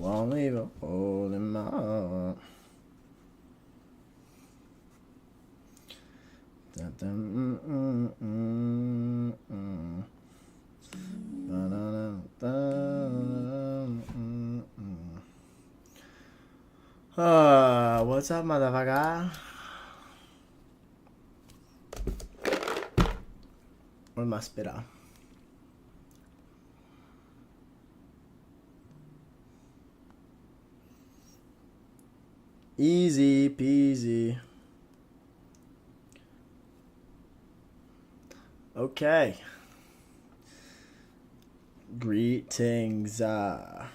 won't leave a hole in my heart. What's up, motherfucker? Where's my spitter? Easy peasy. Okay. Greetings. The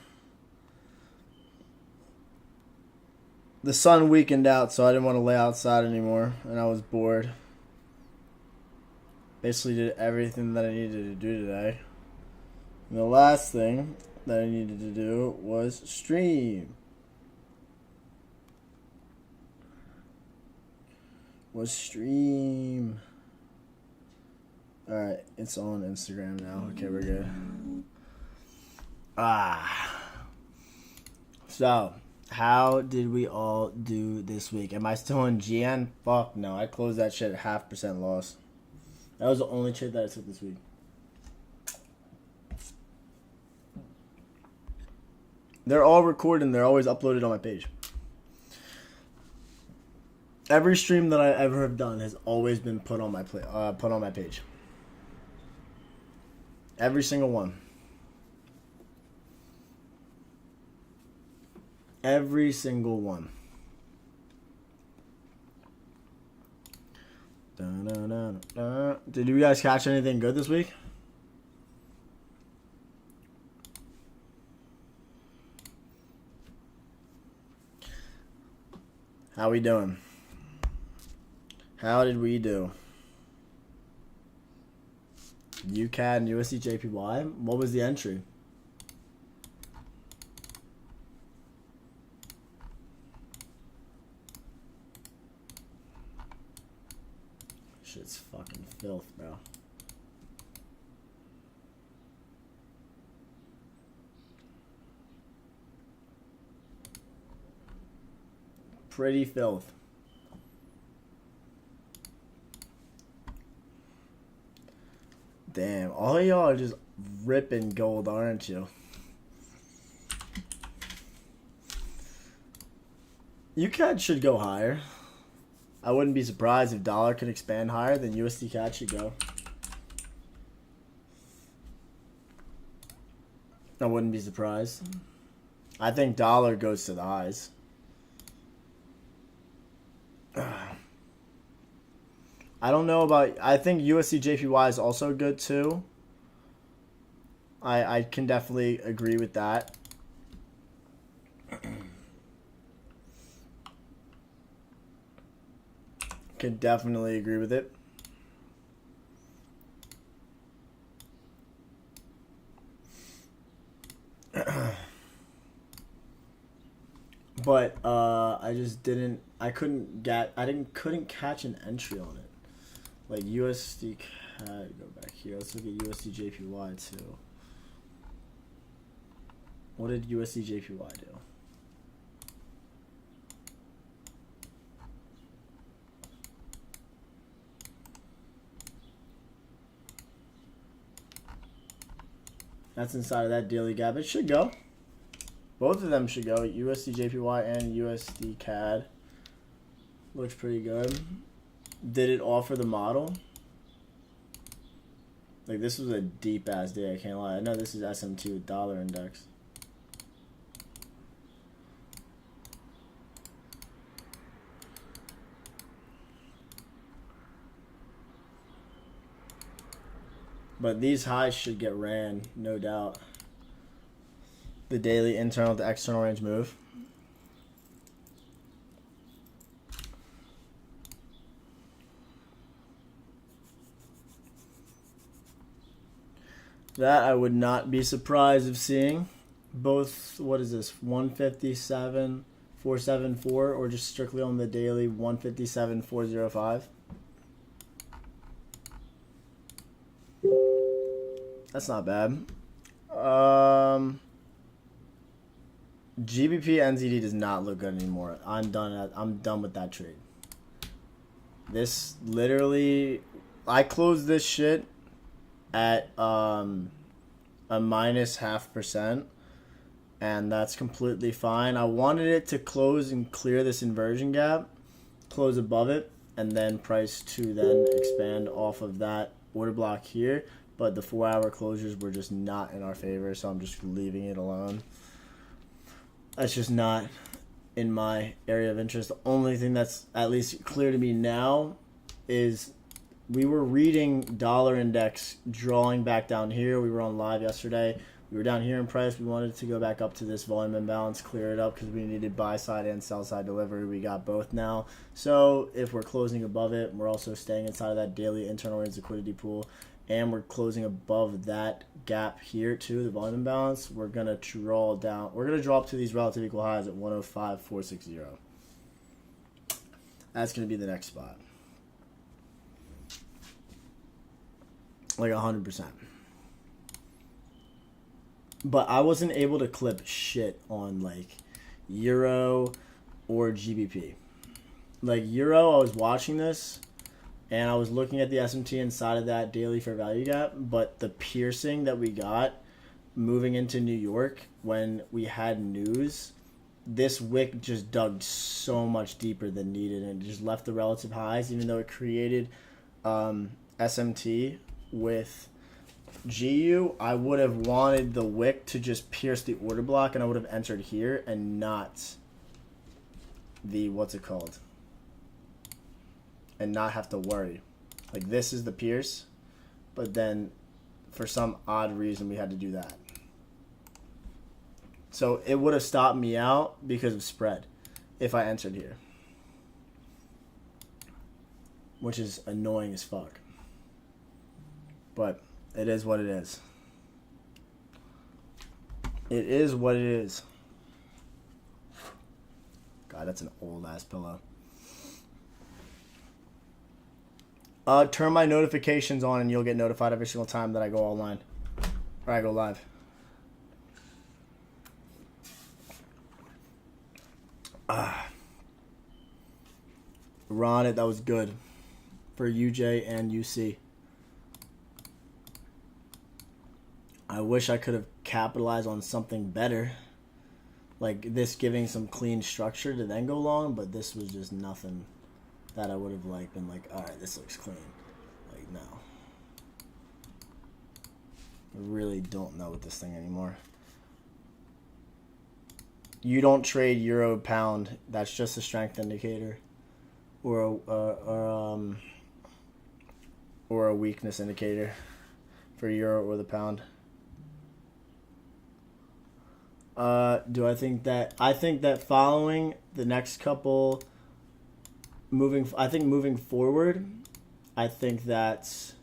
sun weakened out, so I didn't want to lay outside anymore, and I was bored. Basically did everything that I needed to do today. And the last thing that I needed to do was stream. Alright, it's on Instagram now. Okay, we're good. So, how did we all do this week? Am I still in GN? Fuck no. I closed that shit at 0.5% loss. That was the only trade that I took this week. They're all recorded and they're always uploaded on my page. Every stream that I ever have done has always been put on my page. Every single one. Every single one. Did you guys catch anything good this week? How we doing? How did we do? UCAD and USD JPY. What was the entry? Shit's fucking filth, bro. Pretty filth. Damn, all y'all are just ripping gold, aren't you? UCAD should go higher. I wouldn't be surprised if dollar could expand higher, then USD CAD should go. I wouldn't be surprised. I think dollar goes to the highs. I don't know about... I think USD JPY is also good too. I can definitely agree with that. Could definitely agree with it. But I just didn't... couldn't catch an entry on it. Like USD CAD, go back here. Let's look at USD JPY too. What did USD JPY do? That's inside of that daily gap. It should go. Both of them should go. USD JPY and USD CAD. Looks pretty good. Did it offer the model? Like, this was a deep ass day, I can't lie. I know this is SM2 with dollar index. But these highs should get ran, no doubt. The daily internal to external range move. That I would not be surprised of seeing. Both, what is this, 157,474 or just strictly on the daily 157,405? That's not bad. GBP NZD does not look good anymore. I'm done with that trade. This literally, I closed this shit at a minus 0.5%, and that's completely fine. I wanted it to close and clear this inversion gap, close above it, and then price to then expand off of that order block here. But the 4-hour closures were just not in our favor, so I'm just leaving it alone. That's just not in my area of interest. The only thing that's at least clear to me now is we were reading dollar index drawing back down here. We were on live yesterday. We were down here in price. We wanted to go back up to this volume imbalance, clear it up because we needed buy side and sell side delivery. We got both now. So if we're closing above it, we're also staying inside of that daily internal range liquidity pool, and we're closing above that gap here too, the volume imbalance, we're going to draw down. We're going to draw up to these relative equal highs at 105.460. That's going to be the next spot. Like 100%. But I wasn't able to clip shit on like Euro or GBP. Like Euro, I was watching this and I was looking at the SMT inside of that daily fair value gap, but the piercing that we got moving into New York when we had news, this wick just dug so much deeper than needed and just left the relative highs, even though it created SMT with GU. I would have wanted the wick to just pierce the order block, and I would have entered here and not the, what's it called, and not have to worry. Like this is the pierce, but then for some odd reason we had to do that. So it would have stopped me out because of spread if I entered here, which is annoying as fuck. But it is what it is. It is what it is. God, that's an old ass pillow. Turn my notifications on and you'll get notified every single time that I go online. Or I go live. Ron, that was good. For UJ and UC. I wish I could have capitalized on something better. Like this giving some clean structure to then go long, but this was just nothing that I would have like been like, all right, this looks clean. Like, no. I really don't know with this thing anymore. You don't trade euro pound. That's just a strength indicator, or a weakness indicator for euro or the pound. I think that following the next couple moving forward, I think that's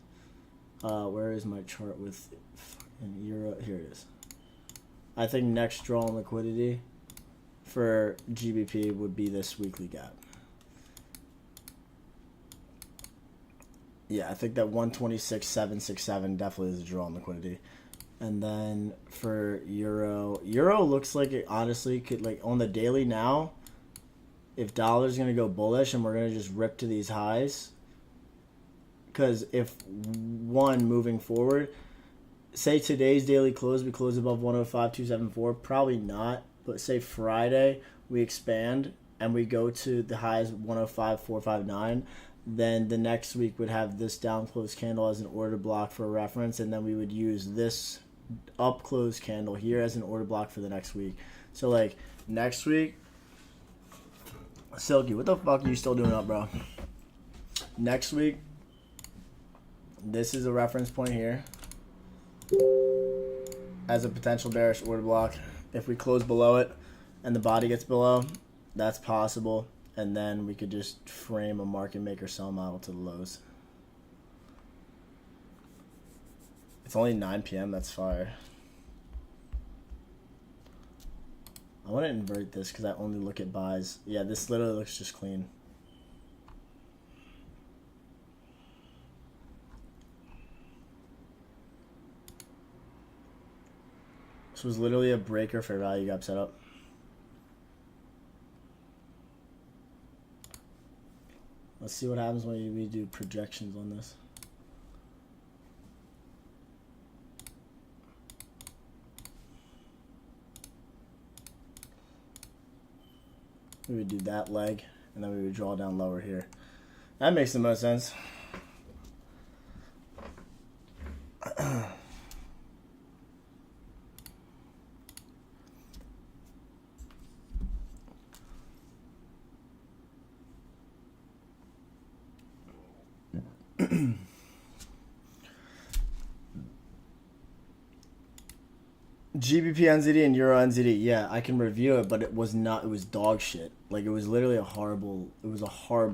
where is my chart with fucking euro? Here it is. I think next draw on liquidity for GBP would be this weekly gap. Yeah, I think that 126.767 definitely is a draw on liquidity. And then for Euro looks like it honestly could, like on the daily now, if dollar's going to go bullish and we're going to just rip to these highs, because if moving forward, say today's daily close, we close above 105.274, probably not, but say Friday we expand and we go to the highs 105.459, then the next week would have this down close candle as an order block for reference, and then we would use this up close candle here as an order block for the next week. So like next week, Silky, what the fuck are you still doing up, bro? Next week, this is a reference point here as a potential bearish order block. If we close below it and the body gets below, that's possible. And then we could just frame a market maker sell model to the lows. It's only 9 p.m. That's fire. I want to invert this because I only look at buys. Yeah, this literally looks just clean. This was literally a breaker fair value gap setup. Let's see what happens when we do projections on this. We would do that leg, and then we would draw down lower here. That makes the most sense. GBP NZD and Euro NZD, yeah, I can review it, but it was dog shit. Like, it was literally a horrible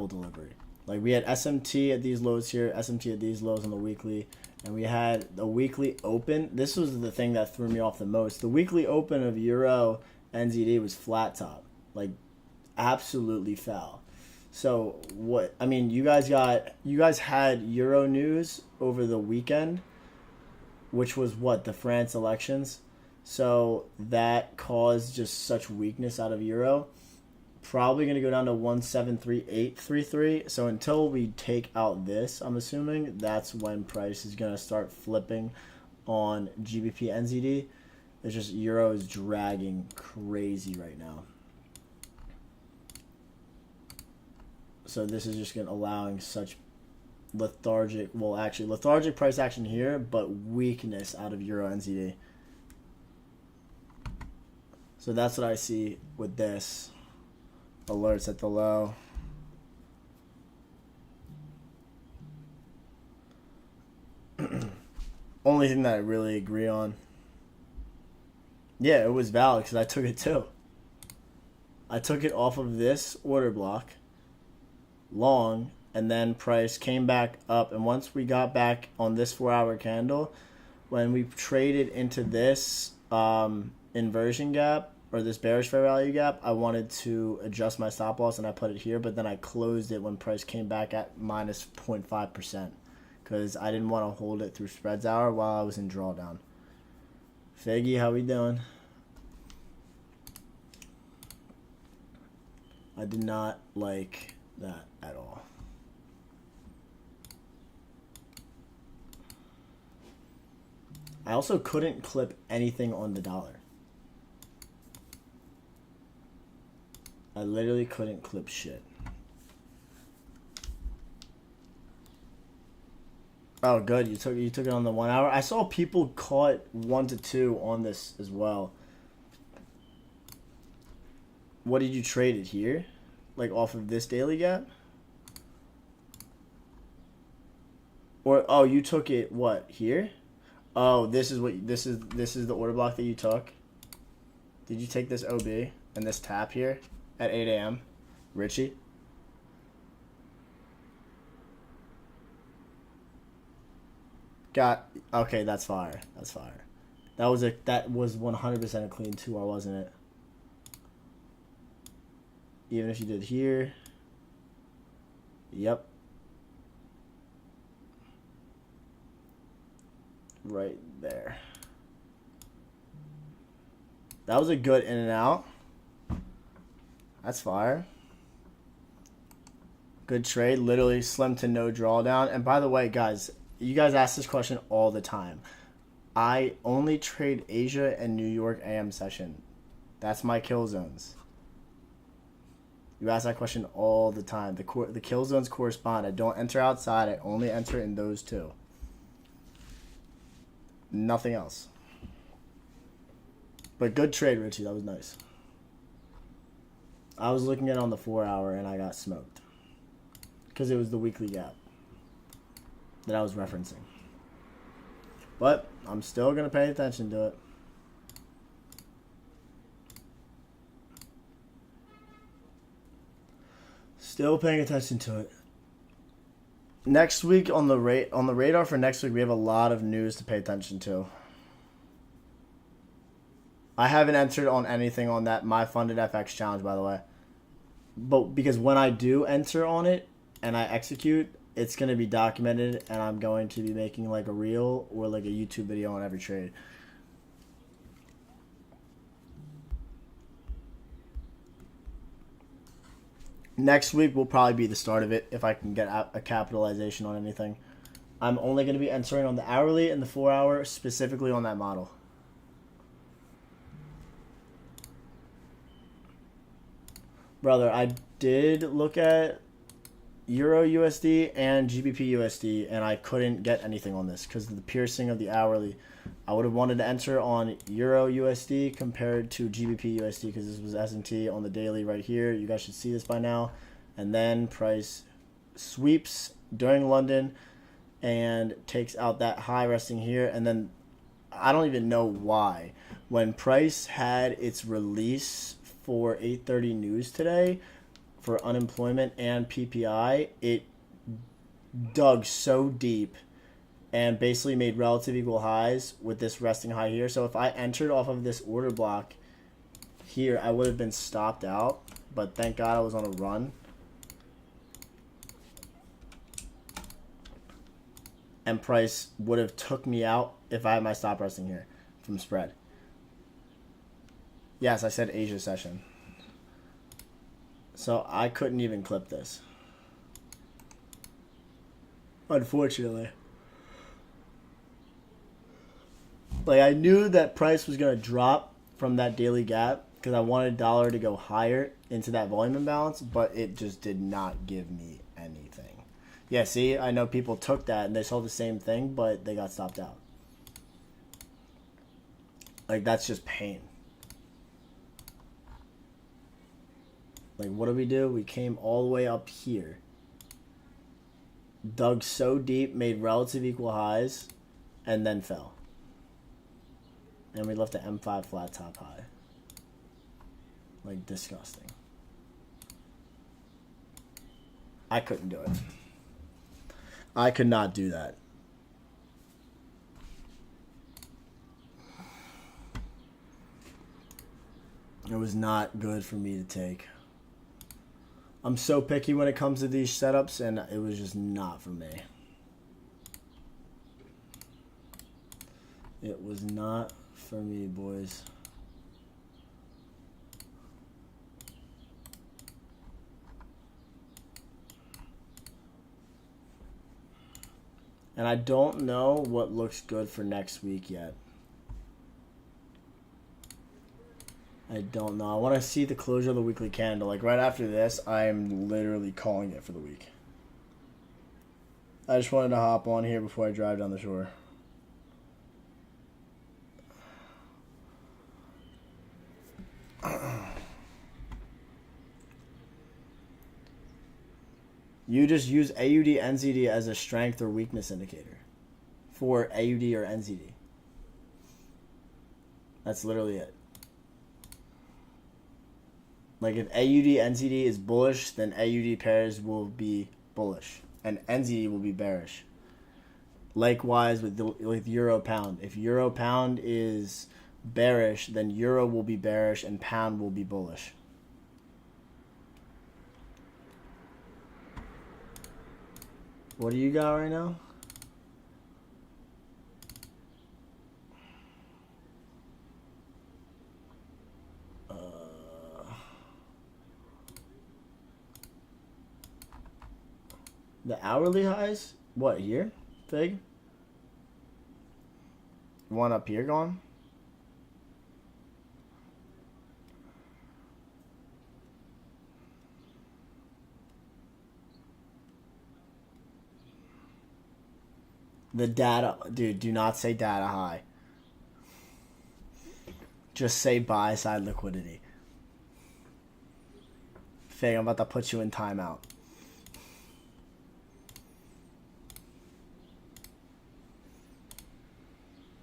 delivery. Like, we had SMT at these lows here, SMT at these lows on the weekly, and we had a weekly open. This was the thing that threw me off the most. The weekly open of Euro NZD was flat top. Like, absolutely foul. So, what, I mean, you guys had Euro news over the weekend, which was what, the France elections? So that caused just such weakness out of Euro. Probably going to go down to 173.833. So until we take out this, I'm assuming, that's when price is going to start flipping on GBP NZD. It's just Euro is dragging crazy right now. So this is just allowing such lethargic price action here, but weakness out of Euro NZD. So that's what I see with this. Alerts at the low. Only thing that I really agree on. Yeah, it was valid because I took it too. I took it off of this order block, long, and then price came back up. And once we got back on this 4-hour candle, when we traded into this inversion gap, or this bearish fair value gap, I wanted to adjust my stop loss and I put it here, but then I closed it when price came back at minus 0.5% because I didn't want to hold it through spreads hour while I was in drawdown. Figgy, how we doing? I did not like that at all. I also couldn't clip anything on the dollar. I literally couldn't clip shit. Oh, good. You took it on the 1 hour. I saw people caught 1 to 2 on this as well. What did you trade it here? Like off of this daily gap? Or oh, you took it what, here? Oh, this is the order block that you took. Did you take this OB and this tap here? At 8 a.m. Richie? Okay, that's fire. That's fire. That was 100% a clean 2R, wasn't it? Even if you did here. Yep. Right there. That was a good in and out. That's fire. Good trade. Literally slim to no drawdown. And by the way, guys, you guys ask this question all the time. I only trade Asia and New York AM session. That's my kill zones. You ask that question all the time. The kill zones correspond. I don't enter outside. I only enter in those two. Nothing else. But good trade, Richie. That was nice. I was looking at it on the 4 hour and I got smoked. Because it was the weekly gap that I was referencing. But I'm still going to pay attention to it. Still paying attention to it. Next week on the radar for next week, we have a lot of news to pay attention to. I haven't entered on anything on that My Funded FX challenge, by the way. But because when I do enter on it and I execute, it's going to be documented and I'm going to be making like a reel or like a YouTube video on every trade. Next week will probably be the start of it if I can get a capitalization on anything. I'm only going to be entering on the hourly and the 4 hour, specifically on that model. Brother, I did look at Euro USD and GBP USD, and I couldn't get anything on this because of the piercing of the hourly. I would have wanted to enter on Euro USD compared to GBP USD because this was S&T on the daily right here. You guys should see this by now. And then price sweeps during London and takes out that high resting here. And then I don't even know why. When price had its release for 8:30 news today for unemployment and PPI, it dug so deep and basically made relative equal highs with this resting high here. So if I entered off of this order block here, I would have been stopped out. But thank God I was on a run. And price would have took me out if I had my stop resting here from spread. Yes, I said Asia session. So I couldn't even clip this, unfortunately. Like, I knew that price was going to drop from that daily gap because I wanted dollar to go higher into that volume imbalance, but it just did not give me anything. Yeah, see, I know people took that and they saw the same thing, but they got stopped out. Like, that's just pain. Like, what do? We came all the way up here. Dug so deep, made relative equal highs, and then fell. And we left an M5 flat top high. Like, disgusting. I couldn't do it. I could not do that. It was not good for me to take. I'm so picky when it comes to these setups, and it was just not for me. It was not for me, boys. And I don't know what looks good for next week yet. I don't know. I want to see the closure of the weekly candle. Like, right after this, I am literally calling it for the week. I just wanted to hop on here before I drive down the shore. You just use AUD NZD as a strength or weakness indicator for AUD or NZD. That's literally it. Like, if AUD NZD is bullish, then AUD pairs will be bullish and NZD will be bearish. Likewise with Euro Pound. If Euro Pound is bearish, then Euro will be bearish and Pound will be bullish. What do you got right now? The hourly highs? What, here? Fig? One up here gone? The data, dude, do not say data high. Just say buy side liquidity. Fig, I'm about to put you in timeout.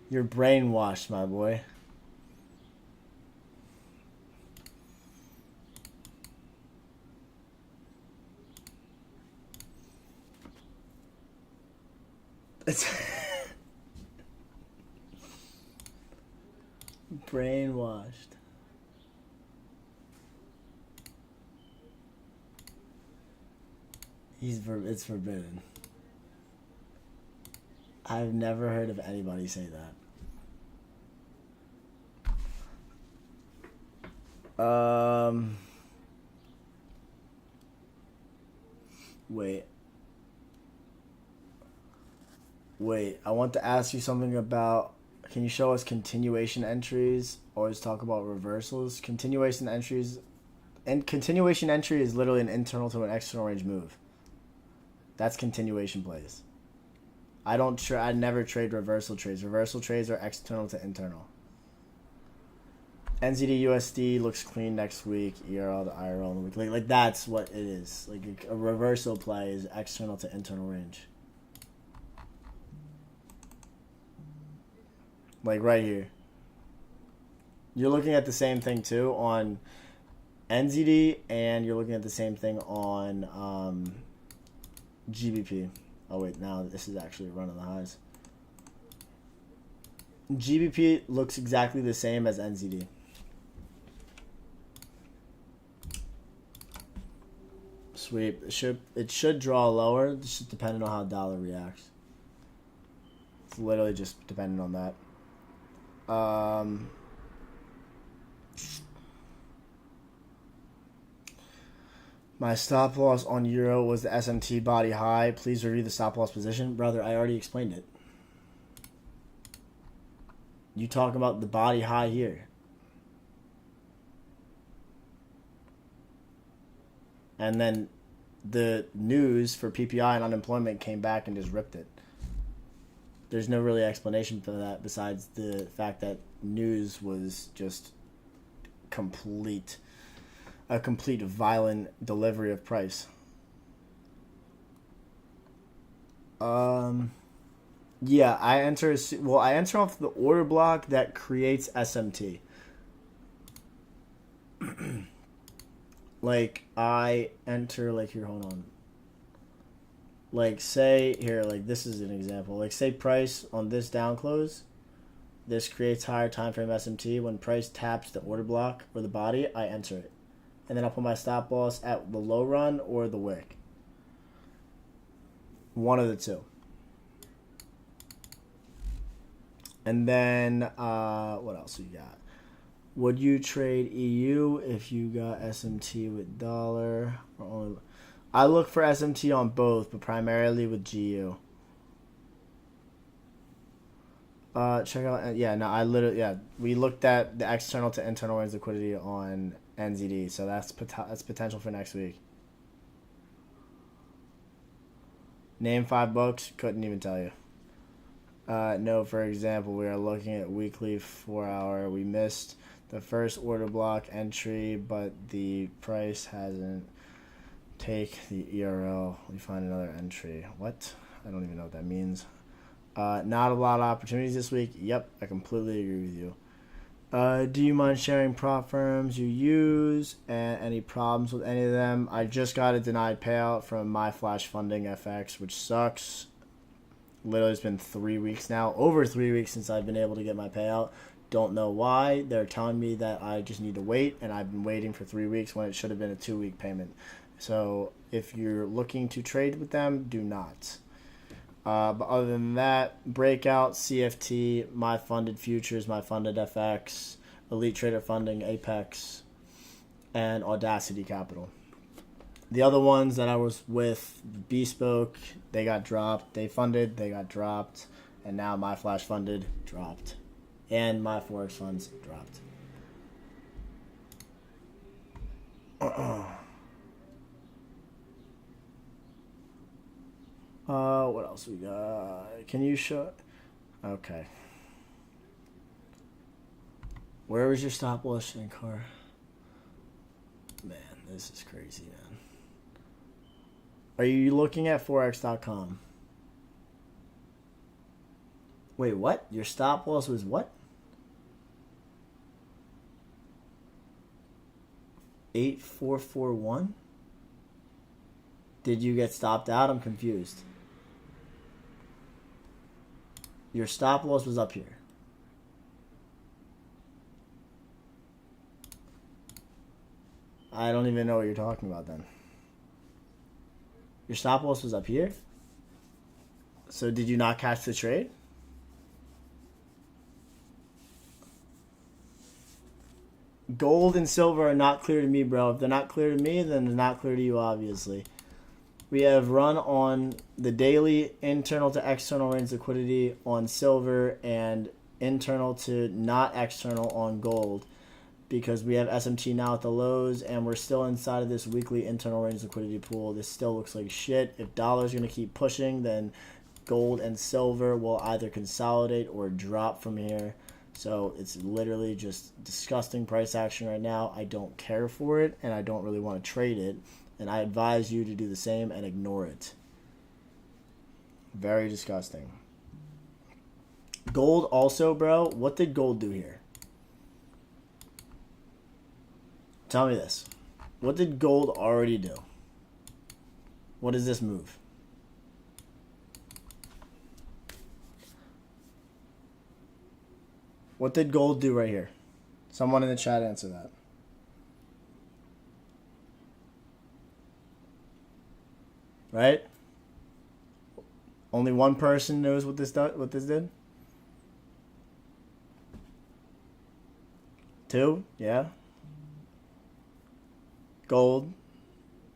You're brainwashed, my boy. It's brainwashed. It's forbidden. I've never heard of anybody say that. Wait. I want to ask you something about. Can you show us continuation entries? Always talk about reversals. Continuation entries, and continuation entry is literally an internal to an external range move. That's continuation plays. I never trade reversal trades. Reversal trades are external to internal. NZD USD looks clean next week. ERL to IRL in the week. Like that's what it is. Like a reversal play is external to internal range. Like right here. You're looking at the same thing too on NZD, and you're looking at the same thing on GBP. Oh wait, now this is actually running the highs. GBP looks exactly the same as NZD. Sweep. It should draw lower. It's just depending on how dollar reacts. It's literally just depending on that. My stop loss on Euro was the SMT body high. Please review the stop loss position. Brother, I already explained it. You talk about the body high here. And then the news for PPI and unemployment came back and just ripped it. There's no really explanation for that besides the fact that news was just a complete violent delivery of price. Yeah, I enter off the order block that creates SMT. Like I enter like here, hold on. Like say here, like this is an example. Like say price on this down close, this creates higher time frame SMT. When price taps the order block or the body, I enter it. And then I'll put my stop loss at the low run or the wick. One of the two. And then what else we got? Would you trade EU if you got SMT with dollar? Or only? I look for SMT on both, but primarily with GU. Check out. We looked at the external to internal range liquidity on NZD, so that's potential for next week. Name 5 books, couldn't even tell you. No, for example, we are looking at weekly 4-hour. We missed the first order block entry, but the price hasn't. Take the ERL. We find another entry. What? I don't even know what that means. Not a lot of opportunities this week. Yep, I completely agree with you. Do you mind sharing prop firms you use and any problems with any of them? I just got a denied payout from my Flash Funding FX, which sucks. Literally, it's been 3 weeks now. Over 3 weeks since I've been able to get my payout. Don't know why. They're telling me that I just need to wait, and I've been waiting for 3 weeks when it should have been a 2-week payment. So if you're looking to trade with them, do not. But other than that, Breakout, CFT, My Funded Futures, My Funded FX, Elite Trader Funding, Apex, and Audacity Capital. The other ones that I was with, Bespoke, they got dropped. They funded, they got dropped. And now My Flash Funded dropped. And My Forex Funds dropped. What else we got? Can you show? Okay. Where was your stop loss in car? Man, this is crazy, man. Are you looking at forex.com? Wait, what? Your stop loss was what? 8441? Did you get stopped out? I'm confused. Your stop loss was up here. I don't even know what you're talking about then. Your stop loss was up here? So did you not catch the trade? Gold and silver are not clear to me, bro. If they're not clear to me, then they're not clear to you, obviously. We have run on the daily internal to external range liquidity on silver and internal to not external on gold, because we have SMT now at the lows and we're still inside of this weekly internal range liquidity pool. This still looks like shit. If dollar's going to keep pushing, then gold and silver will either consolidate or drop from here. So it's literally just disgusting price action right now. I don't care for it and I don't really want to trade it. And I advise you to do the same and ignore it. Very disgusting. Gold also, bro. What did gold do here? Tell me this. What did gold already do? What is this move? What did gold do right here? Someone in the chat answer that. Right? Only one person knows what this did? Two? Yeah. Gold.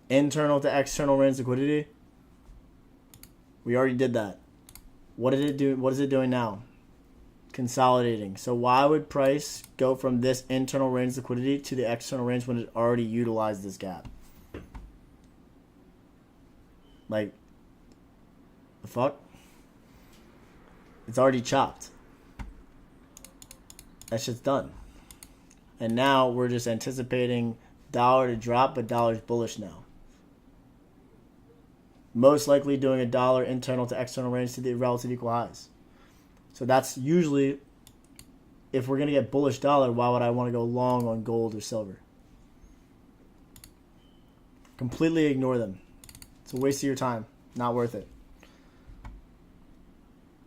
Internal to external range liquidity. We already did that. What did it do? What is it doing now? Consolidating. So why would price go from this internal range liquidity to the external range when it already utilized this gap? Like, the fuck? It's already chopped. That shit's done. And now we're just anticipating dollar to drop, but dollar's bullish now. Most likely doing a dollar internal to external range to the relative equal highs. So that's usually, if we're going to get bullish dollar, why would I want to go long on gold or silver? Completely ignore them. It's a waste of your time. Not worth it.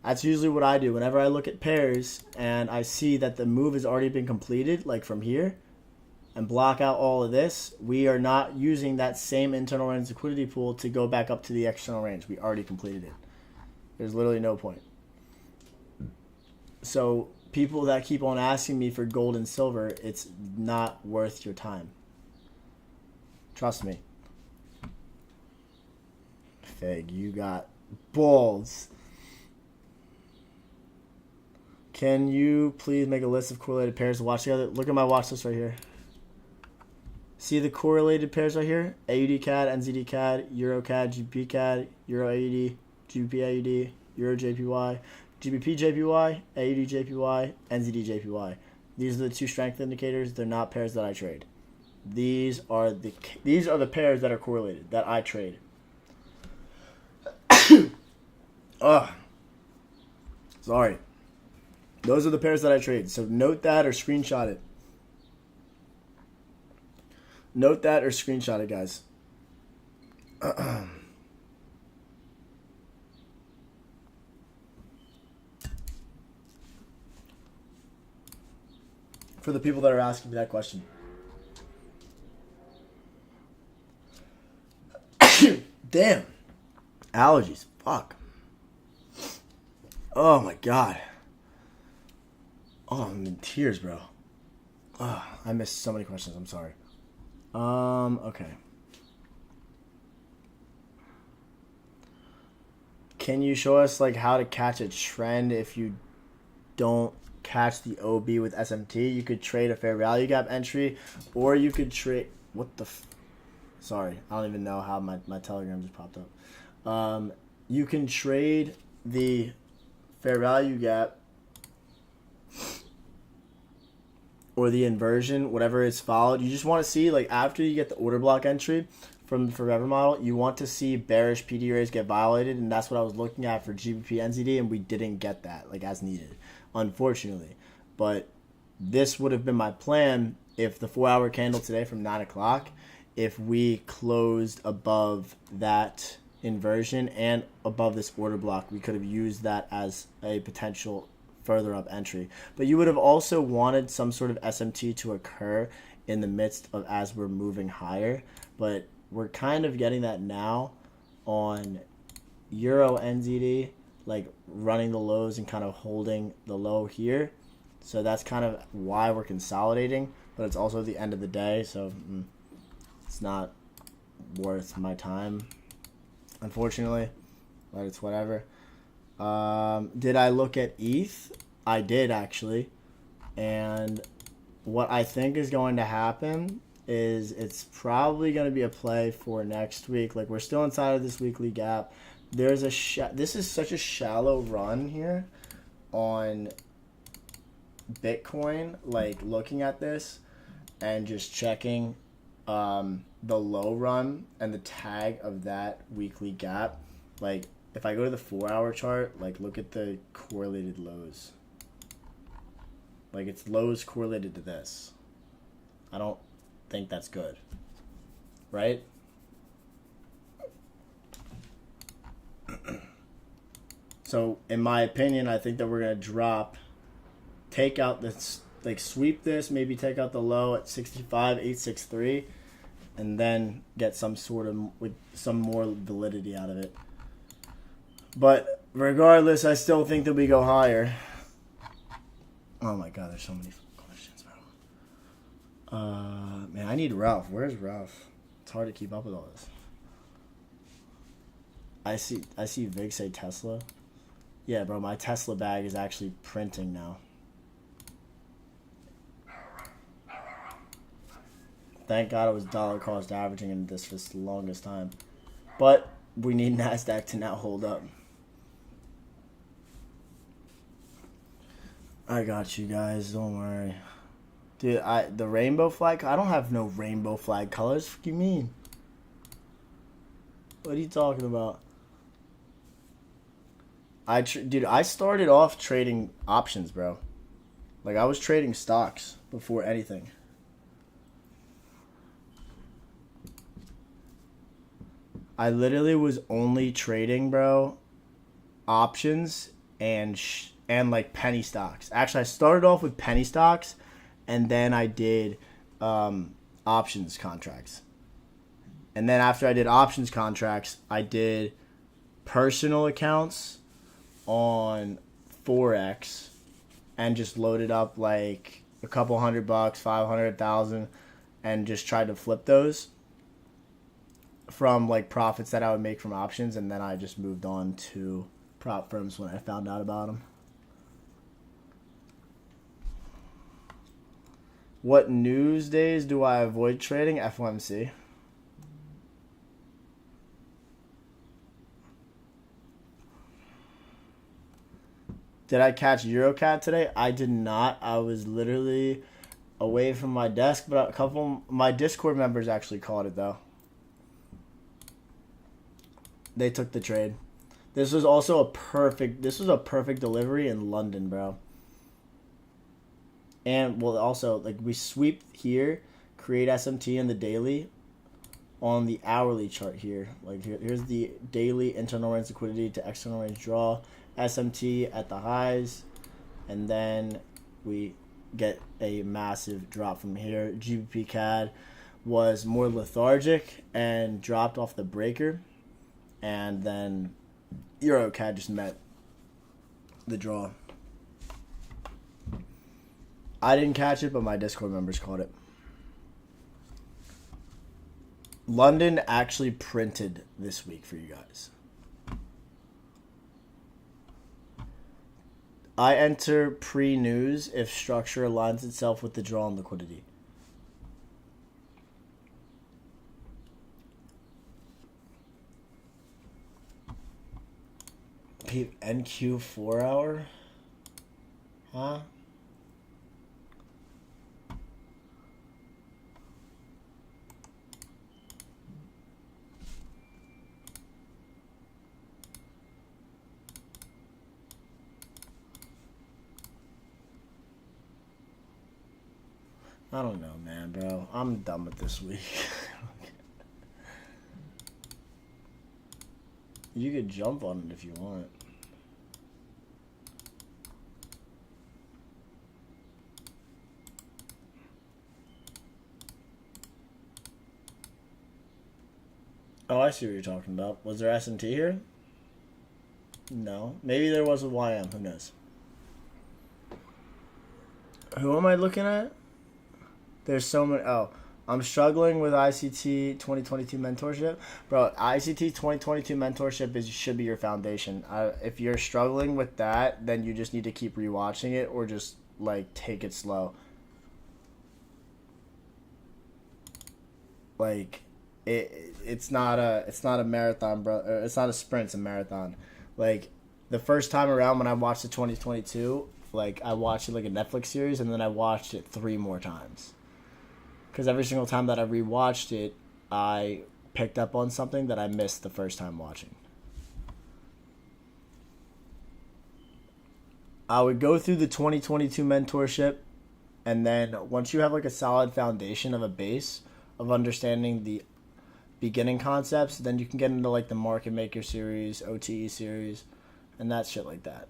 That's usually what I do. Whenever I look at pairs and I see that the move has already been completed, like from here, and block out all of this, we are not using that same internal range liquidity pool to go back up to the external range. We already completed it. There's literally no point. So people that keep on asking me for gold and silver, it's not worth your time. Trust me. Fig, you got balls. Can you please make a list of correlated pairs to watch together? Look at my watch list right here. See the correlated pairs right here? AUD CAD, NZD CAD, Euro CAD, GBP CAD, Euro AUD, GBP AUD, Euro JPY, GBP JPY, AUD JPY, NZD JPY. These are the two strength indicators. They're not pairs that I trade. These are the pairs that are correlated that I trade. Ugh. Sorry. Those are the pairs that I trade. So note that or screenshot it. Note that or screenshot it, guys. For the people that are asking me that question. Damn. Allergies. Fuck. Oh my god. Oh, I'm in tears, bro. Oh, I missed so many questions. I'm sorry. Okay. Can you show us like how to catch a trend if you don't catch the OB with SMT? You could trade a fair value gap entry, or you could trade sorry, I don't even know how my Telegram just popped up. You can trade the fair value gap or the inversion, whatever it's followed. You just want to see, like, after you get the order block entry from the forever model, you want to see bearish PD rays get violated, and that's what I was looking at for GBP NZD, and we didn't get that, like, as needed, unfortunately. But this would have been my plan if the 4-hour candle today from 9 o'clock, if we closed above that inversion and above this order block, we could have used that as a potential further up entry. But you would have also wanted some sort of SMT to occur in the midst of as we're moving higher, but we're kind of getting that now on Euro NZD, like running the lows and kind of holding the low here. So that's kind of why we're consolidating, but it's also the end of the day, so it's not worth my time. unfortunately, but it's whatever. Did I look at ETH? I did, actually. And what I think is going to happen is it's probably going to be a play for next week. Like, we're still inside of this weekly gap. There's a this is such a shallow run here on Bitcoin. Like, looking at this and just checking the low run and the tag of that weekly gap. Like, if I go to the 4-hour chart, like, look at the correlated lows. Like, its lows correlated to this. I don't think that's good. Right? So, in my opinion, I think that we're going to drop, take out this, like, sweep this, maybe take out the low at 65,863, and then get some sort of, with some more validity out of it. But regardless, I still think that we go higher. Oh my god, there's so many questions, bro. Man, I need Ralph. Where's Ralph? It's hard to keep up with all this. I see Vig say Tesla. Yeah, bro, my Tesla bag is actually printing now. Thank God it was dollar cost averaging in this for the longest time. But we need NASDAQ to now hold up. I got you guys, don't worry. Dude, the rainbow flag, I don't have no rainbow flag colors. What do you mean? What are you talking about? Dude, I started off trading options, bro. Like, I was trading stocks before anything. I literally was only trading, bro, options and like penny stocks. Actually, I started off with penny stocks, and then I did options contracts. And then after I did options contracts, I did personal accounts on Forex and just loaded up like a couple $100, 500,000, and just tried to flip those from like profits that I would make from options. And then I just moved on to prop firms when I found out about them. What news days do I avoid trading? FOMC. Did I catch EuroCAD today? I did not. I was literally away from my desk, but a couple of my Discord members actually caught it though. They took the trade. This was also a perfect delivery in London, bro. And well, also, like, we sweep here, create SMT in the daily on the hourly chart here. Like, here's the daily internal range liquidity to external range draw, SMT at the highs, and then we get a massive drop from here. GBP CAD was more lethargic and dropped off the breaker, and then Euro CAD just met the draw. I didn't catch it, but my Discord members caught it. London actually printed this week for you guys. I enter pre-news if structure aligns itself with the draw and liquidity. NQ 4 hour? Huh? I don't know, man, bro. I'm done with this week. You could jump on it if you want. Oh, I see what you're talking about. Was there SMT here? No. Maybe there was a YM. Who knows? Who am I looking at? There's so many. Oh, I'm struggling with ICT 2022 mentorship. Bro, ICT 2022 mentorship should be your foundation. If you're struggling with that, then you just need to keep rewatching it or just, like, take it slow. Like, it's not a marathon, bro. It's not a sprint, it's a marathon. Like, the first time around when I watched the 2022, like, I watched it like a Netflix series, and then I watched it 3 more times. Because every single time that I rewatched it, I picked up on something that I missed the first time watching. I would go through the 2022 mentorship, and then once you have like a solid foundation of a base of understanding the beginning concepts, then you can get into like the Market Maker series, OTE series, and that shit like that.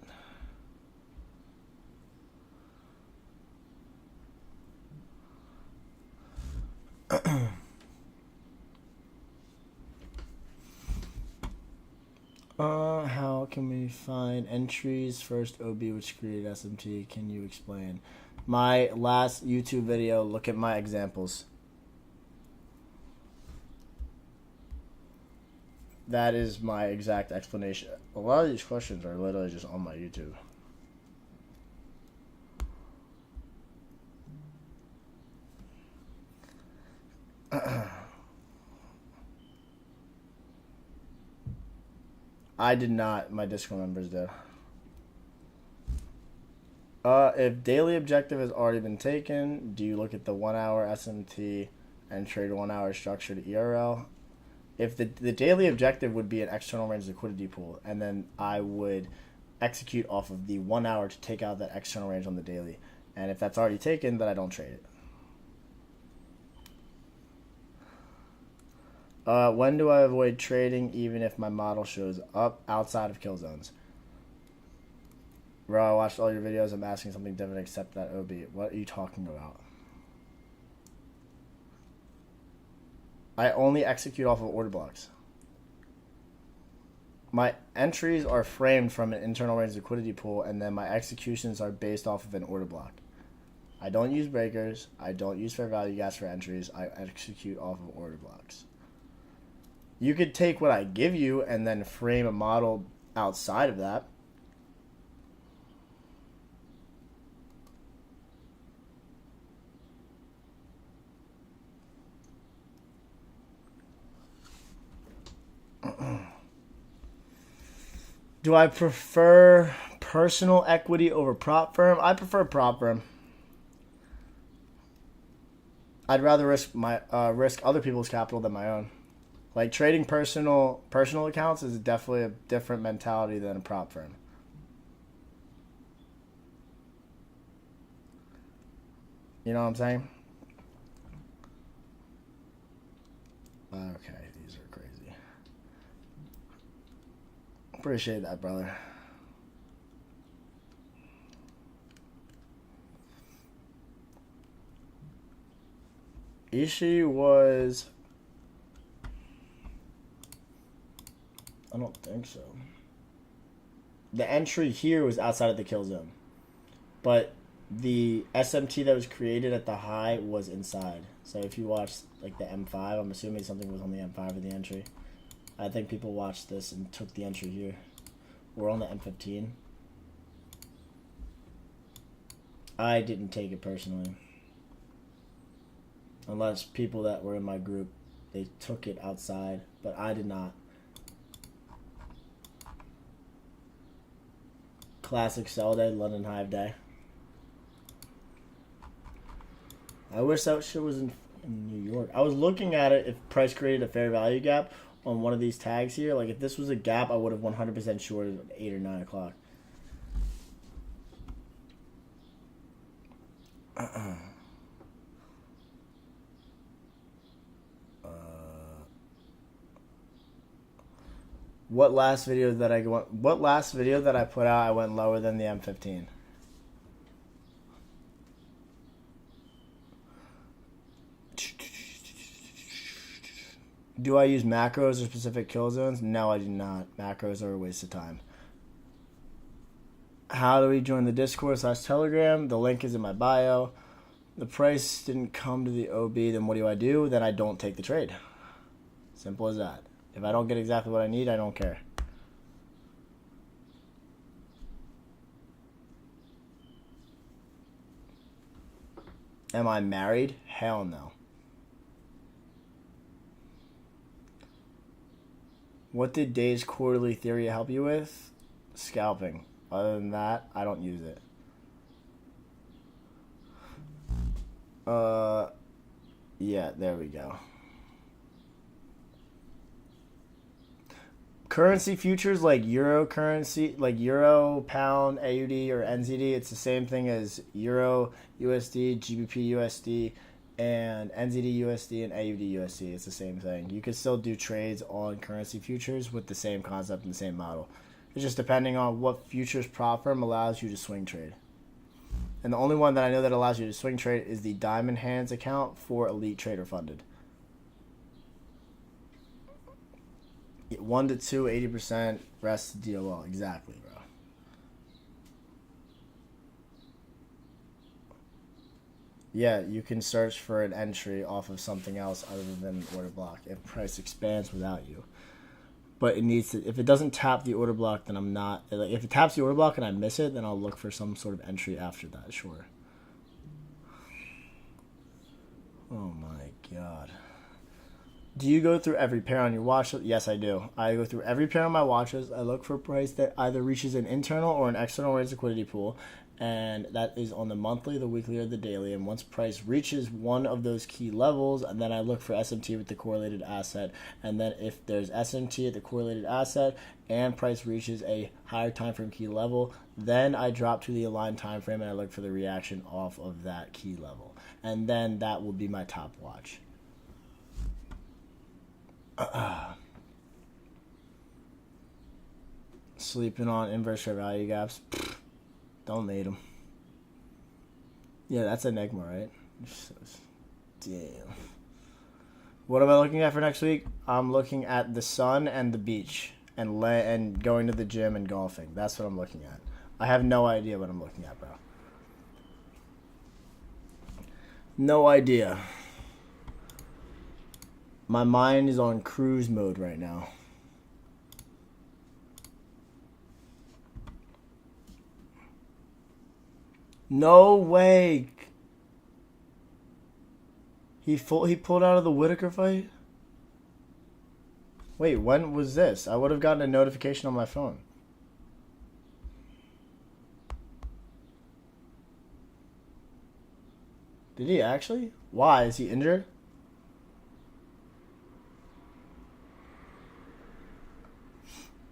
How can we find entries? First OB which created SMT. Can you explain? My last YouTube video, look at my examples. That is my exact explanation. A lot of these questions are literally just on my YouTube. I did not. My Discord members did. If daily objective has already been taken, do you look at the 1 hour SMT and trade 1 hour structured ERL? If the daily objective would be an external range liquidity pool, and then I would execute off of the 1 hour to take out that external range on the daily. And if that's already taken, then I don't trade it. When do I avoid trading even if my model shows up outside of kill zones? Bro, I watched all your videos. I'm asking something different except that OB. What are you talking about? I only execute off of order blocks. My entries are framed from an internal range liquidity pool, and then my executions are based off of an order block. I don't use breakers. I don't use fair value gas for entries. I execute off of order blocks. You could take what I give you and then frame a model outside of that. Do I prefer personal equity over prop firm? I prefer prop firm. I'd rather risk other people's capital than my own. Like, trading personal accounts is definitely a different mentality than a prop firm. You know what I'm saying? Okay, these are crazy. Appreciate that, brother. Ishii was... I don't think so. The entry here was outside of the kill zone. But the SMT that was created at the high was inside. So if you watch like the M5, I'm assuming something was on the M5 or the entry. I think people watched this and took the entry here. We're on the M15. I didn't take it personally. Unless people that were in my group, they took it outside, but I did not. Classic sell day, London Hive day. I wish that shit was in New York. I was looking at it if price created a fair value gap on one of these tags here. Like, if this was a gap, I would have 100% shorted at 8 or 9 o'clock. What last video that I put out, I went lower than the M15. Do I use macros or specific kill zones? No, I do not. Macros are a waste of time. How do we join the Discord / Telegram? The link is in my bio. The price didn't come to the OB, then what do? Then I don't take the trade. Simple as that. If I don't get exactly what I need, I don't care. Am I married? Hell no. What did Day's quarterly theory help you with? Scalping. Other than that, I don't use it. Yeah, there we go. Currency futures like euro currency, like euro, pound, AUD, or NZD, it's the same thing as euro, USD, GBP USD, and NZD USD and AUD USD. It's the same thing. You can still do trades on currency futures with the same concept and the same model. It's just depending on what futures prop firm allows you to swing trade. And the only one that I know that allows you to swing trade is the Diamond Hands account for Elite Trader Funded. 1 to 2, 80%, rest DOL. Exactly, bro. Yeah, you can search for an entry off of something else other than order block if price expands without you. But it needs to, if it doesn't tap the order block, then I'm not, like, if it taps the order block and I miss it, then I'll look for some sort of entry after that, sure. Oh my God. Do you go through every pair on your watch list? Yes, I do. I go through every pair on my watch list. I look for a price that either reaches an internal or an external raised liquidity pool, and that is on the monthly, the weekly, or the daily. And once price reaches one of those key levels, and then I look for SMT with the correlated asset. And then if there's SMT at the correlated asset and price reaches a higher time frame key level, then I drop to the aligned time frame and I look for the reaction off of that key level. And then that will be my top watch. Sleeping on inverse fair value gaps. Don't need them. Yeah, that's Enigma, right? Damn. What am I looking at for next week? I'm looking at the sun and the beach and going to the gym and golfing. That's what I'm looking at. I have no idea what I'm looking at, bro. No idea. My mind is on cruise mode right now. No way. He pulled out of the Whitaker fight? Wait, when was this? I would have gotten a notification on my phone. Did he actually? Why? Is he injured?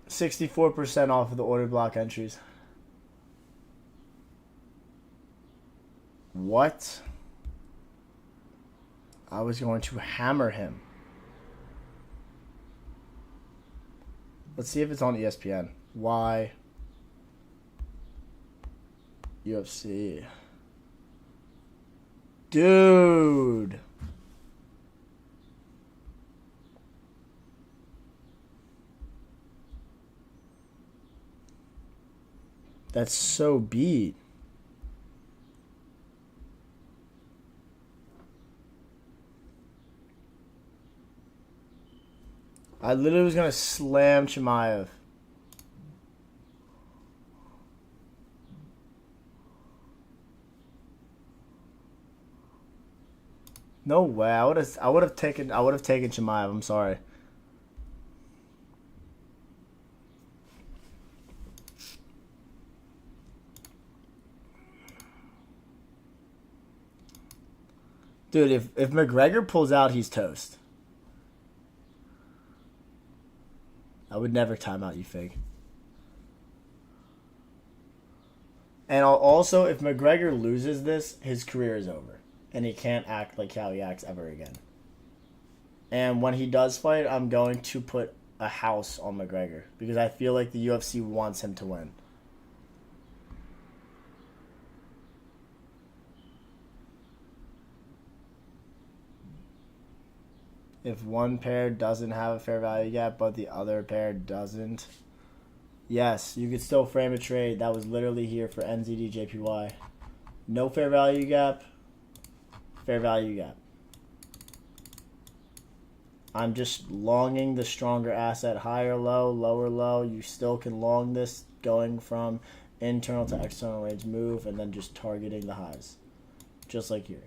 $64% off of the order block entries. What? I was going to hammer him. Let's see if it's on ESPN. Why? UFC. Dude. That's so beat. I literally was going to slam Chimaev. No way. I would have taken Chimaev. I'm sorry. Dude, if McGregor pulls out, he's toast. I would never time out you, Fig. And also, if McGregor loses this, his career is over. And he can't act like how he acts ever again. And when he does fight, I'm going to put a house on McGregor. Because I feel like the UFC wants him to win. If one pair doesn't have a fair value gap, but the other pair doesn't, yes, you could still frame a trade. That was literally here for NZD JPY. No fair value gap. fair value gap. I'm just longing the stronger asset, higher low, lower low. You still can long this going from internal to external range move and then just targeting the highs, just like here.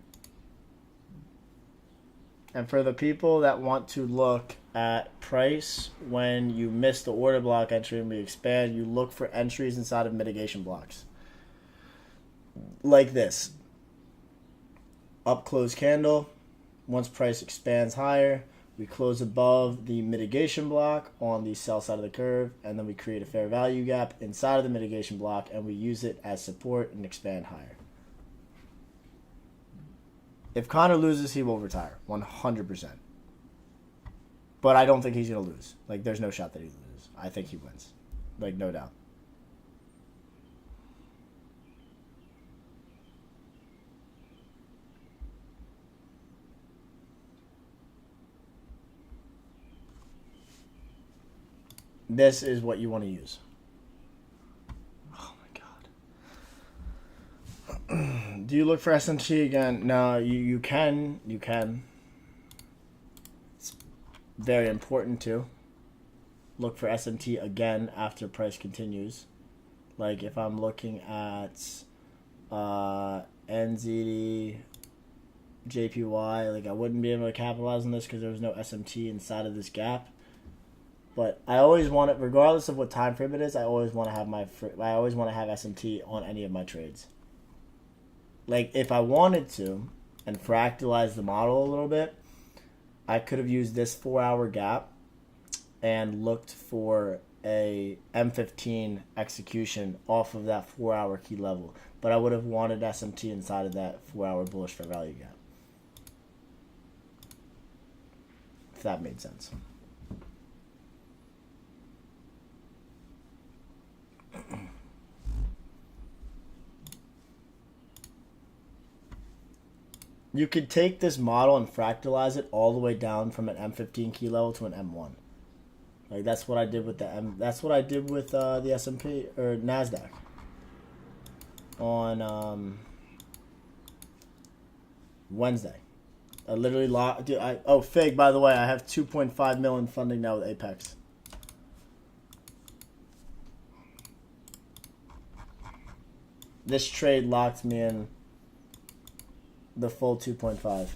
And for the people that want to look at price when you miss the order block entry and we expand, you look for entries inside of mitigation blocks. Like this. Up close candle. Once price expands higher, we close above the mitigation block on the sell side of the curve, and then we create a fair value gap inside of the mitigation block, and we use it as support and expand higher. If Connor loses, he will retire, 100%. But I don't think he's going to lose. Like, there's no shot that he loses. I think he wins. Like, no doubt. This is what you want to use. Oh my god. Do you look for SMT again? No, you can. You can. It's very important to look for SMT again after price continues. Like if I'm looking at NZD, JPY, like I wouldn't be able to capitalize on this because there was no SMT inside of this gap. But I always want it, regardless of what time frame it is. I always want to have SMT on any of my trades. Like if I wanted to, and fractalize the model a little bit, I could have used this 4-hour gap and looked for a M15 execution off of that 4-hour key level. But I would have wanted SMT inside of that 4-hour bullish fair value gap. If that made sense. You could take this model and fractalize it all the way down from an M15 key level to an M1. Like that's what I did with that's what I did with the S&P or Nasdaq on Wednesday. I literally locked. Fig. By the way, I have 2.5 million funding now with Apex. This trade locked me in the full 2.5.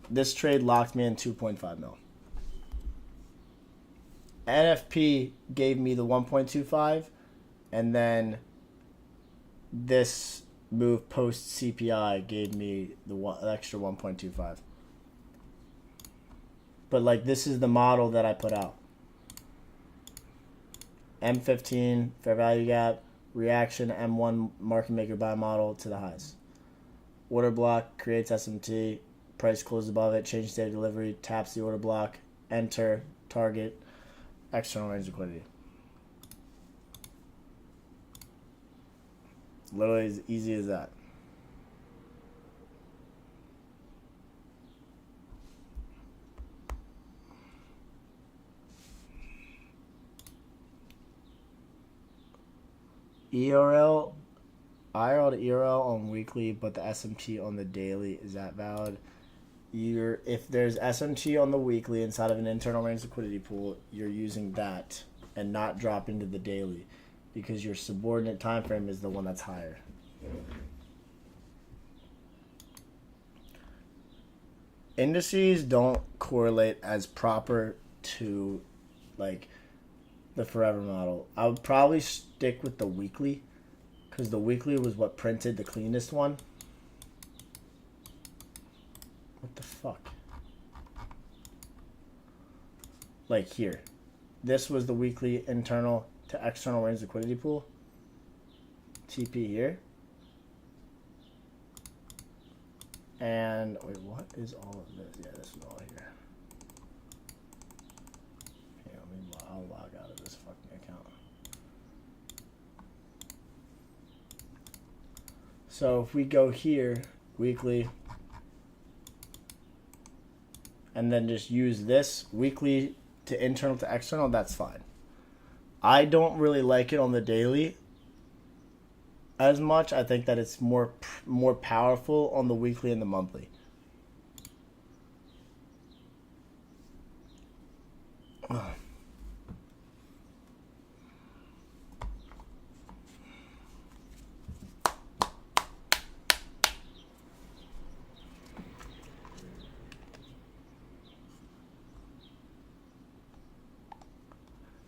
This trade locked me in 2.5 mil. NFP gave me the 1.25, and then this move post CPI gave me the extra 1.25. But like this is the model that I put out. M15 fair value gap, reaction M1 market maker buy model to the highs. Order block creates SMT, price closed above it, change state of delivery, taps the order block, enter, target, external range liquidity. Literally as easy as that. IRL to ERL on weekly, but the SMT on the daily, is that valid? If there's SMT on the weekly inside of an internal range liquidity pool, you're using that and not dropping to the daily because your subordinate time frame is the one that's higher. Indices don't correlate as proper to like the forever model. I would probably stick with the weekly because the weekly was what printed the cleanest one. What the fuck? Like here. This was the weekly internal to external range liquidity pool. TP here. And wait, what is all of this? Yeah, this is all here. Okay, I'll log out of this fucking account. So if we go here, weekly, and then just use this weekly to internal to external, that's fine. I don't really like it on the daily as much. I think that it's more powerful on the weekly and the monthly.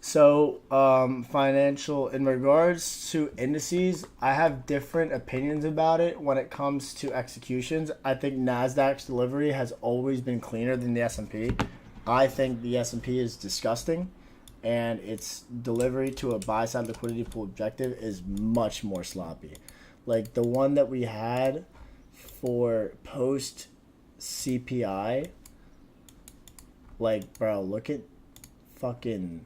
So, financial, in regards to indices, I have different opinions about it when it comes to executions. I think NASDAQ's delivery has always been cleaner than the S&P. I think the S&P is disgusting, and its delivery to a buy-side liquidity pool objective is much more sloppy. Like, the one that we had for post-CPI, like, bro, look at fucking...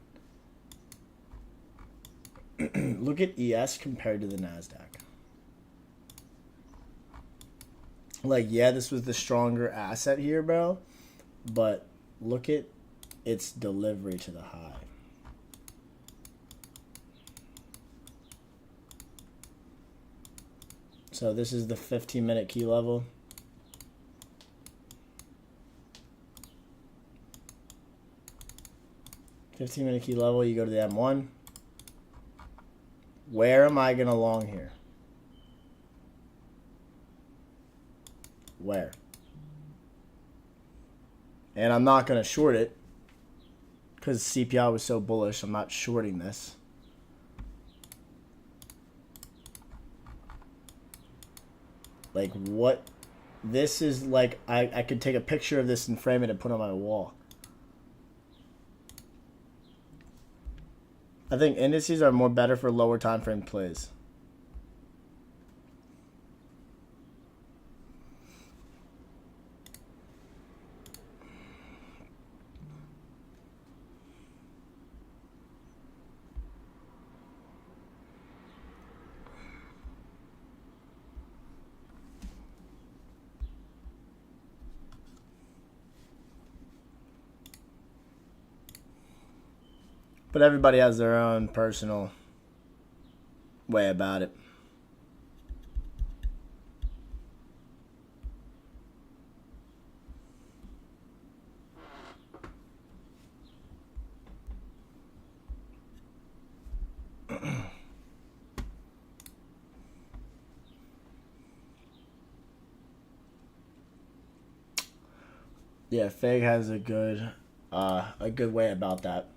look at ES compared to the NASDAQ. Like, yeah, this was the stronger asset here, bro. But look at its delivery to the high. So this is the 15-minute key level. $15-minute key level, you go to the M1. Where am I going to long here? Where? And I'm not going to short it because CPI was so bullish. I'm not shorting this. Like, what? This is like, I could take a picture of this and frame it and put it on my wall. I think indices are more better for lower time frame plays. But everybody has their own personal way about it. Yeah, Fig has a good way about that.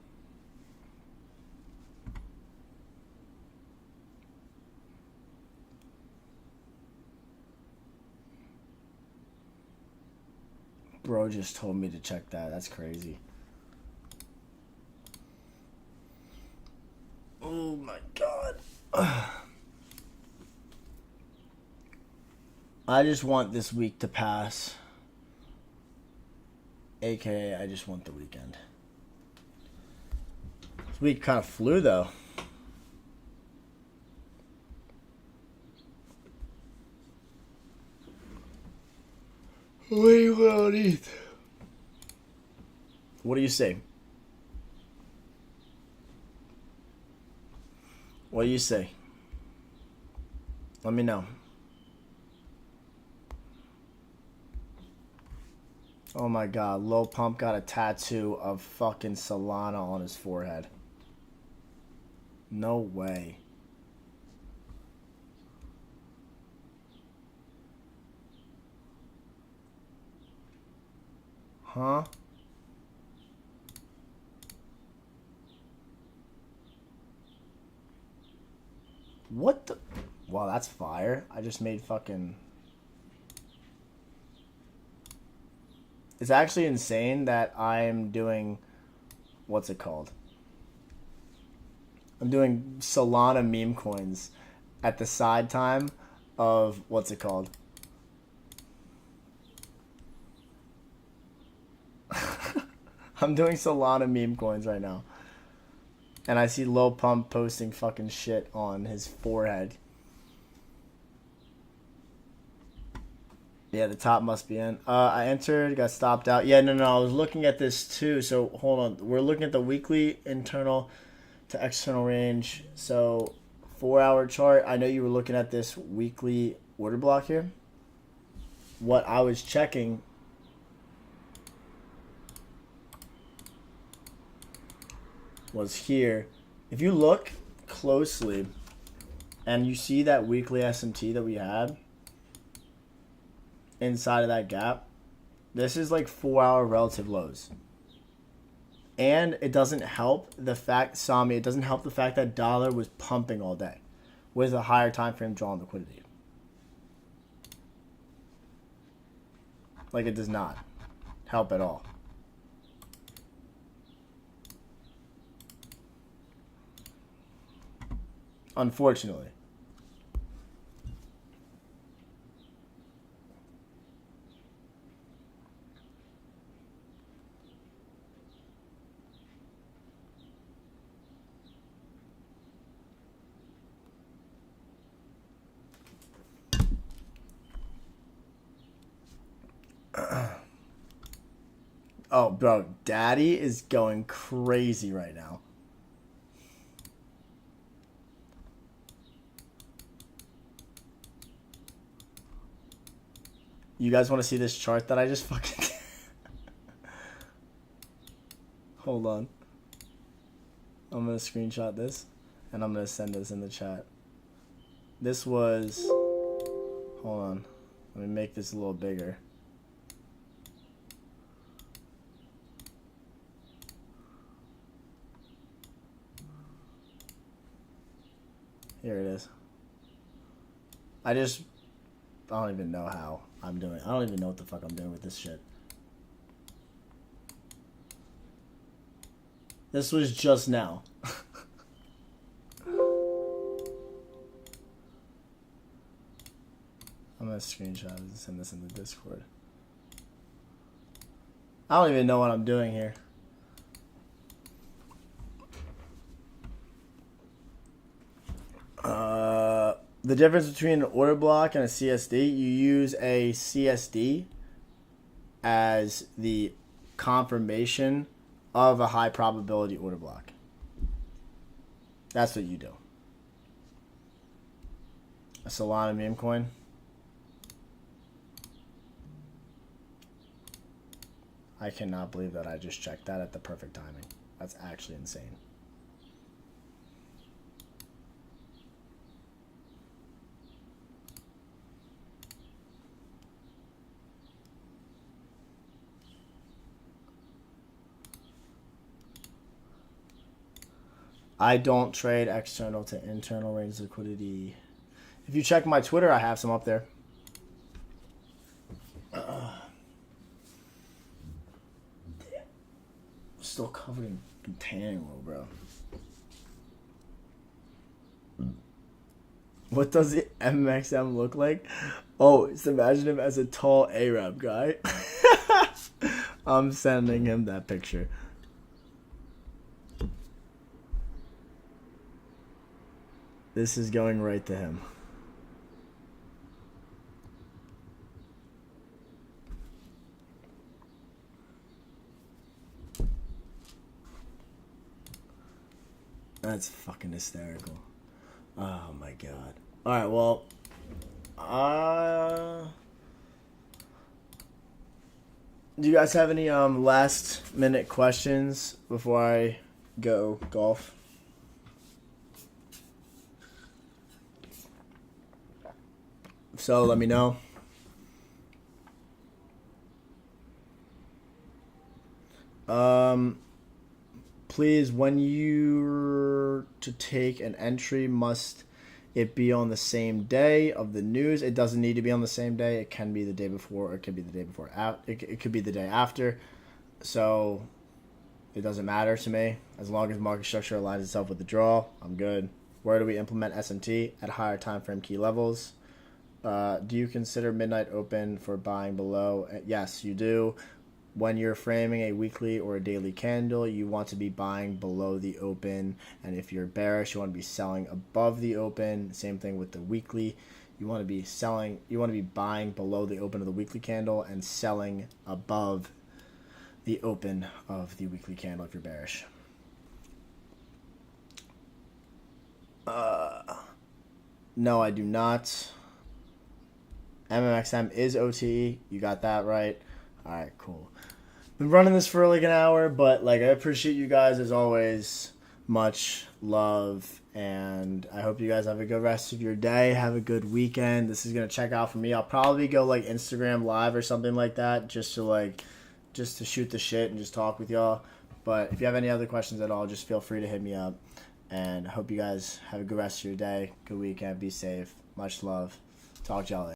Bro just told me to check that. That's crazy. Oh my god. I just want this week to pass. AKA, I just want the weekend. This week kind of flew, though. What do you want to eat? What do you say? What do you say? Let me know. Oh my god, Lil Pump got a tattoo of fucking Solana on his forehead. No way. Huh? What the? Wow, that's fire. I just made fucking... It's actually insane that I'm doing... What's it called? I'm doing Solana meme coins at the side time of... What's it called? I'm doing Solana meme coins right now. And I see Lil Pump posting fucking shit on his forehead. Yeah, the top must be in. I entered, got stopped out. Yeah, no, I was looking at this too. So, hold on. We're looking at the weekly internal to external range. So, 4-hour chart, I know you were looking at this weekly order block here. What I was checking was here. If you look closely and you see that weekly SMT that we had inside of that gap, this is like 4-hour relative lows. And it doesn't help the fact, Sami, it doesn't help the fact that dollar was pumping all day with a higher time frame draw on liquidity. Like, it does not help at all. Unfortunately. Oh, bro, Daddy is going crazy right now. You guys want to see this chart that I just fucking... Hold on. I'm going to screenshot this, and I'm going to send this in the chat. This was... Hold on. Let me make this a little bigger. Here it is. I don't even know how I'm doing. I don't even know what the fuck I'm doing with this shit. This was just now. I'm gonna screenshot it and send this in the Discord. I don't even know what I'm doing here. The difference between an order block and a CSD, you use a CSD as the confirmation of a high probability order block. That's what you do. A Solana meme coin. I cannot believe that I just checked that at the perfect timing. That's actually insane. I don't trade external to internal range liquidity. If you check my Twitter, I have some up there. Still covered in tanning oil, bro. What does the MXM look like? Oh, just imagine him as a tall Arab guy. I'm sending him that picture. This is going right to him. That's fucking hysterical. Oh my god. Alright, well. Do you guys have any last minute questions before I go golf? So let me know. Please, when you're to take an entry, must it be on the same day of the news? It doesn't need to be on the same day. It can be the day before, or it could be the day before out. It could be the day after. So it doesn't matter to me. As long as market structure aligns itself with the draw, I'm good. Where do we implement SMT? At higher time frame key levels. Do you consider midnight open for buying below? Yes, you do. When you're framing a weekly or a daily candle, you want to be buying below the open. And if you're bearish, you want to be selling above the open. Same thing with the weekly. You want to be selling, you want to be buying below the open of the weekly candle and selling above the open of the weekly candle if you're bearish. No, I do not. MMXM is OTE. You got that right. All right, cool. Been running this for like an hour, but like I appreciate you guys as always. Much love, and I hope you guys have a good rest of your day. Have a good weekend. This is gonna check out for me. I'll probably go like Instagram live or something like that, just to shoot the shit and just talk with y'all. But if you have any other questions at all, just feel free to hit me up. And I hope you guys have a good rest of your day. Good weekend. Be safe. Much love. Talk to y'all later.